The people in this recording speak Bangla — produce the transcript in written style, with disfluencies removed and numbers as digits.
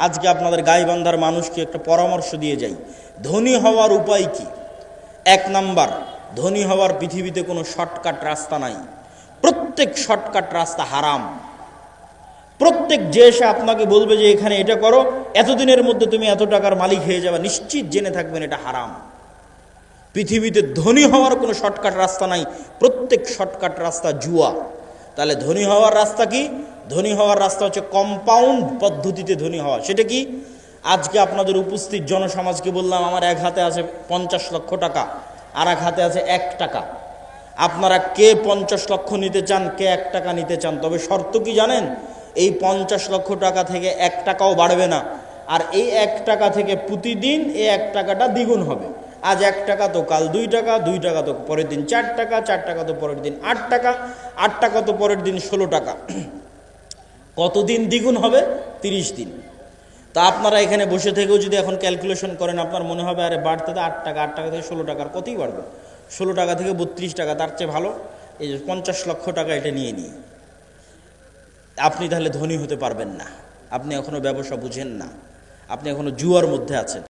আজকে আপনাদের গাইবান্ধার মানুষকে একটা পরামর্শ দিয়ে যাই। ধনী হওয়ার উপায় কি? 1 নাম্বার, ধনী হওয়ার পৃথিবীতে কোনো শর্টকাট রাস্তা নাই। প্রত্যেক শর্টকাট রাস্তা হারাম। প্রত্যেক যে এসে আপনাকে বলবে যে এখানে এটা করো, এতদিনের মধ্যে তুমি এত টাকার মালিক হয়ে যাবে, নিশ্চিত জেনে থাকবেন এটা হারাম। পৃথিবীতে ধনী হওয়ার কোনো শর্টকাট রাস্তা নাই, প্রত্যেক শর্টকাট রাস্তা জুয়া। তাহলে ধনী হওয়ার রাস্তা কি? ধনী হওয়ার রাস্তা হচ্ছে কম্পাউন্ড পদ্ধতিতে ধনী হওয়া। সেটা কি? আজকে আপনাদের উপস্থিত জনসমাজকে বললাম আমার এক হাতে আছে 50 লক্ষ টাকা, আর এক হাতে আছে 1 টাকা। আপনারা কে 50 লক্ষ নিতে চান, কে 1 টাকা নিতে চান? তবে শর্ত কি জানেন? এই 50 লক্ষ টাকা থেকে 1 টাকাও বাড়বে না, আর এই 1 টাকা থেকে প্রতিদিন এই 1 টাকাটা দ্বিগুণ হবে। আজ 1 টাকা তো কাল 2 টাকা, 2 টাকা তো পরের দিন 4 টাকা, 4 টাকা তো পরের দিন 8 টাকা, 8 টাকা তো পরের দিন 16 টাকা। কতদিন দ্বিগুণ হবে? 30 দিন। তা আপনারা এখানে বসে থেকেও যদি এখন ক্যালকুলেশন করেন, আপনার মনে হবে আরে বাড়তে তো 8 টাকা, 8 টাকা থেকে 16 টাকার কতই বাড়বে, 16 টাকা থেকে 32 টাকা, তার চেয়ে ভালো এই যে 50 লক্ষ টাকা এটা নিয়ে নিই। আপনি তাহলে ধনী হতে পারবেন না। আপনি এখনো ব্যবসা বুঝেন না, আপনি এখনো জুয়ার মধ্যে আছেন।